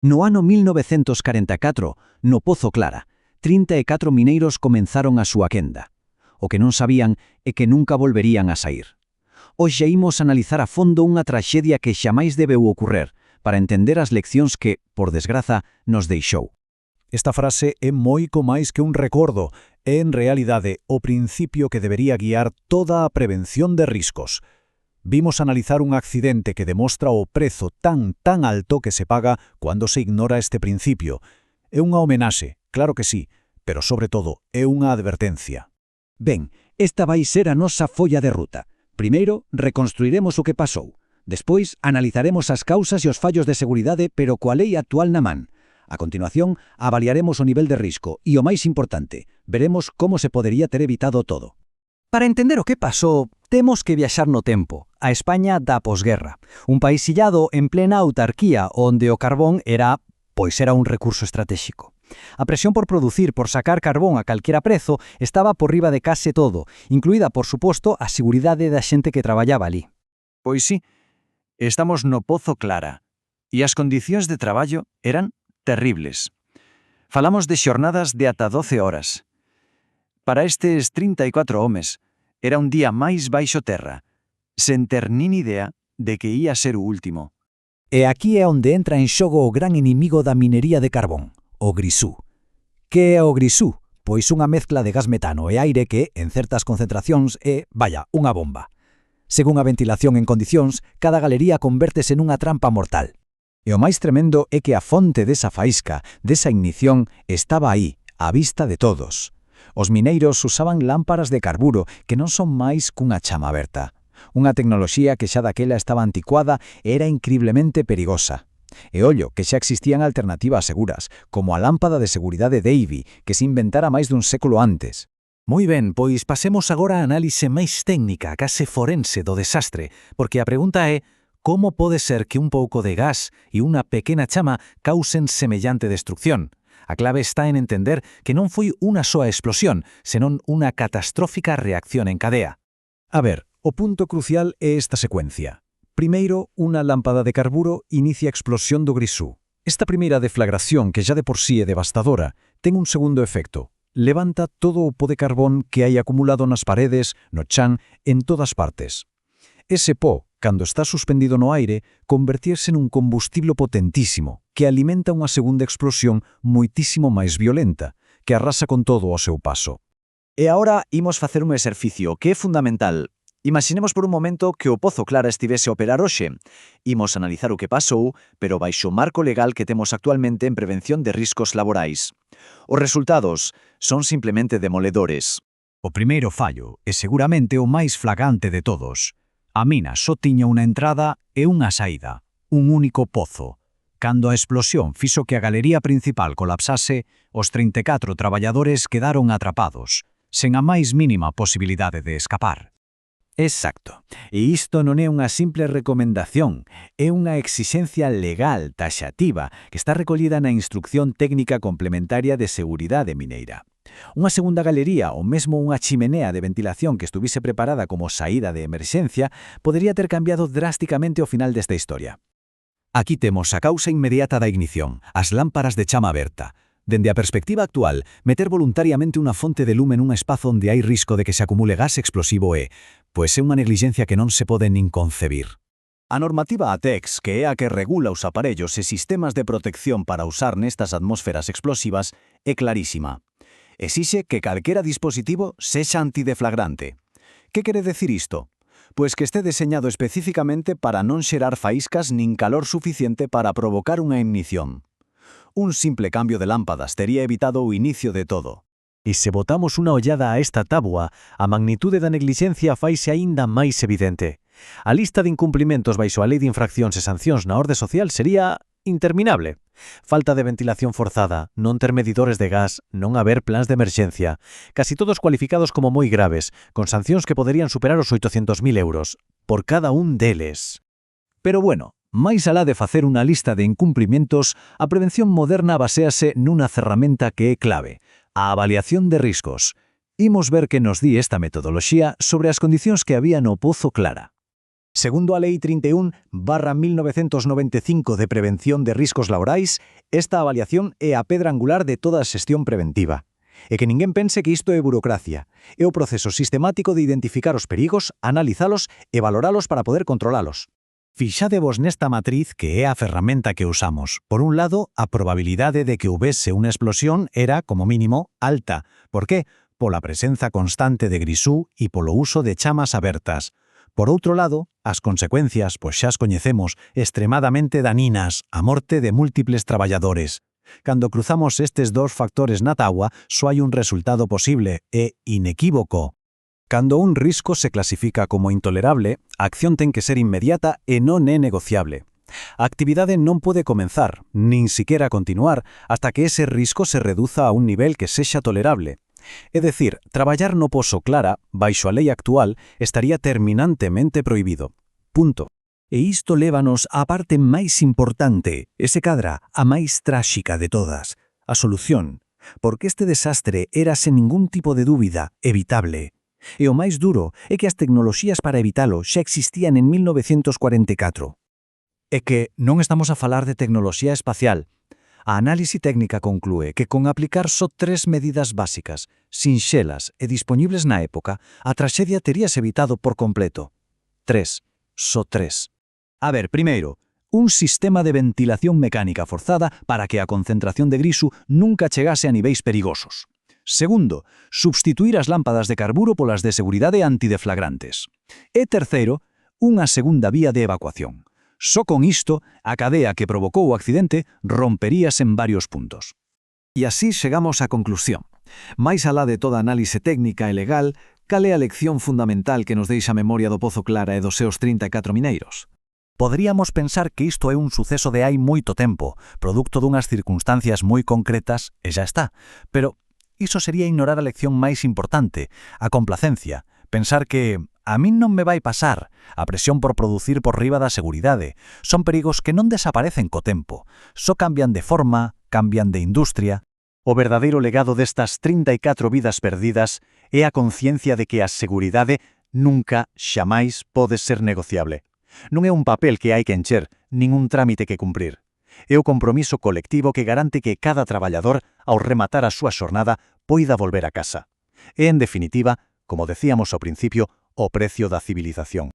No ano 1944, no Pozo Clara, 34 mineiros comenzaron a súa quenda. O que non sabían é que nunca volverían a sair. Hoxe imos analizar a fondo unha traxedia que xamais debeu ocorrer para entender as leccións que, por desgraza, nos deixou. Esta frase é moito máis que un recordo, é en realidade o principio que debería guiar toda a prevención de riscos. Vimos analizar un accidente que demostra o prezo tan alto que se paga cando se ignora este principio. É unha homenaxe, claro que sí, pero sobre todo é unha advertencia. Ben, esta vai ser a nosa folla de ruta. Primeiro, reconstruiremos o que pasou. Despois, analizaremos as causas e os fallos de seguridade, pero coa lei actual na man. A continuación, avaliaremos o nivel de risco e, o máis importante, veremos como se podería ter evitado todo. Para entender o que pasou, temos que viaxar no tempo, a España da posguerra, un país illado en plena autarquía onde o carbón era un recurso estratégico. A presión por producir, por sacar carbón a calquera prezo, estaba por riba de case todo, incluída, por suposto, a seguridade da xente que traballaba ali. Pois sí, estamos no Pozo Clara, e as condicións de traballo eran terribles. Falamos de xornadas de ata 12 horas. Para estes 34 homes, era un día máis baixo terra, sen ter nin idea de que ia ser o último. E aquí é onde entra en xogo o gran inimigo da minería de carbón, o grisú. Que é o grisú? Pois unha mezcla de gas metano e aire que, en certas concentracións, é, unha bomba. Según a ventilación en condicións, cada galería convértese nunha trampa mortal. E o máis tremendo é que a fonte desa faísca, desa ignición, estaba aí, á vista de todos. Os mineiros usaban lámparas de carburo que non son máis cunha chama aberta. Unha tecnoloxía que xa daquela estaba anticuada e era incriblemente perigosa. E ollo, que xa existían alternativas seguras, como a lámpada de seguridade Davy, que se inventara máis dun século antes. Moi ben, pois pasemos agora á análise máis técnica, case forense do desastre, porque a pregunta é como pode ser que un pouco de gas e unha pequena chama causen semellante destrucción? A clave está en entender que non foi unha soa explosión, senón unha catastrófica reacción en cadea. A ver, o punto crucial é esta secuencia. Primeiro, unha lámpada de carburo inicia a explosión do grisú. Esta primeira deflagración, que xa de por sí é devastadora, ten un segundo efecto. Levanta todo o po de carbón que hai acumulado nas paredes, no chan, en todas partes. Ese po, cando está suspendido no aire, convertirse nun combustible potentísimo, que alimenta unha segunda explosión moitísimo máis violenta, que arrasa con todo ao seu paso. E agora imos facer un exercicio que é fundamental. Imaginemos por un momento que o Pozo Clara estivese a operar hoxe. Imos analizar o que pasou, pero baixo o marco legal que temos actualmente en prevención de riscos laborais. Os resultados son simplemente demoledores. O primeiro fallo é seguramente o máis flagrante de todos. A mina só tiña unha entrada e unha saída, un único pozo. Cando a explosión fixo que a galería principal colapsase, os 34 traballadores quedaron atrapados, sen a máis mínima posibilidade de escapar. Exacto. E isto non é unha simple recomendación, é unha exixencia legal taxativa que está recollida na Instrucción Técnica Complementaria de Seguridade Mineira. Unha segunda galería ou mesmo unha chimenea de ventilación que estuvise preparada como saída de emerxencia podería ter cambiado drásticamente o final desta historia. Aquí temos a causa inmediata da ignición, as lámparas de chama aberta. Dende a perspectiva actual, meter voluntariamente unha fonte de lume nun espazo onde hai risco de que se acumule gas explosivo é unha negligencia que non se pode nin concebir. A normativa ATEX, que é a que regula os aparellos e sistemas de protección para usar nestas atmósferas explosivas, é clarísima. Exixe que calquera dispositivo sexa antideflagrante. Que quere decir isto? Pois que este deseñado especificamente para non xerar faíscas nin calor suficiente para provocar unha ignición. Un simple cambio de lámpadas tería evitado o inicio de todo. E se botamos unha ollada a esta tábua, a magnitude da neglixencia faise aínda máis evidente. A lista de incumplimentos baixo a Lei de Infraccións e Sancións na orde social sería interminable. Falta de ventilación forzada, non ter medidores de gas, non haber plans de emerxencia, casi todos cualificados como moi graves, con sancións que poderían superar os 800.000 euros, por cada un deles. Pero bueno, máis alá de facer unha lista de incumprimentos, a prevención moderna baséase nunha ferramenta que é clave, a avaliación de riscos. Imos ver que nos di esta metodoloxía sobre as condicións que había no Pozo Clara. Segundo a Lei 31/1995 de Prevención de Riscos Laborais, esta avaliación é a pedra angular de toda a xestión preventiva. E que ninguén pense que isto é burocracia. É o proceso sistemático de identificar os perigos, analizalos e valoralos para poder controlalos. Fixadevos nesta matriz que é a ferramenta que usamos. Por un lado, a probabilidade de que houvese unha explosión era, como mínimo, alta. Por qué? Pola presenza constante de grisú e polo uso de chamas abertas. Por outro lado, as consecuencias, pois xa as coñecemos, extremadamente daninas, a morte de múltiples traballadores. Cando cruzamos estes dous factores na táboa, só hai un resultado posible e inequívoco. Cando un risco se clasifica como intolerable, a acción ten que ser inmediata e non é negociable. A actividade non pode comenzar, nin siquiera continuar, hasta que ese risco se reduza a un nivel que sexa tolerable. É dicir, traballar no pozo Clara, baixo a lei actual, estaría terminantemente prohibido. Punto. E isto lévanos á parte máis importante, e se cadra a máis tráxica de todas, a solución, porque este desastre era sen ningún tipo de dúbida evitable. E o máis duro é que as tecnoloxías para evitalo xa existían en 1944. É que non estamos a falar de tecnoloxía espacial. A análise técnica conclúe que con aplicar só 3 medidas básicas, sinxelas e disponibles na época, a traxedia teríase evitado por completo. 3. Só 3. A ver, primeiro, un sistema de ventilación mecánica forzada para que a concentración de grisu nunca chegase a niveis perigosos. Segundo, substituir as lámpadas de carburo polas de seguridade antideflagrantes. E terceiro, unha segunda vía de evacuación. Só con isto, a cadea que provocou o accidente romperíase en varios puntos. E así chegamos á conclusión. Mais alá de toda análise técnica e legal, cal é a lección fundamental que nos deixa a memoria do Pozo Clara e dos seus 34 mineiros? Poderíamos pensar que isto é un suceso de hai moito tempo, producto dunhas circunstancias moi concretas e xa está. Pero iso sería ignorar a lección máis importante, a complacencia. Pensar que a min non me vai pasar, a presión por producir por riba da seguridade. Son perigos que non desaparecen co tempo, só cambian de forma, cambian de industria. O verdadeiro legado destas 34 vidas perdidas é a conciencia de que a seguridade nunca, xamais, pode ser negociable. Non é un papel que hai que encher, nin un trámite que cumprir. É o compromiso colectivo que garante que cada traballador, ao rematar a súa xornada, poida volver a casa. É, en definitiva, como decíamos ao principio, o precio da civilización.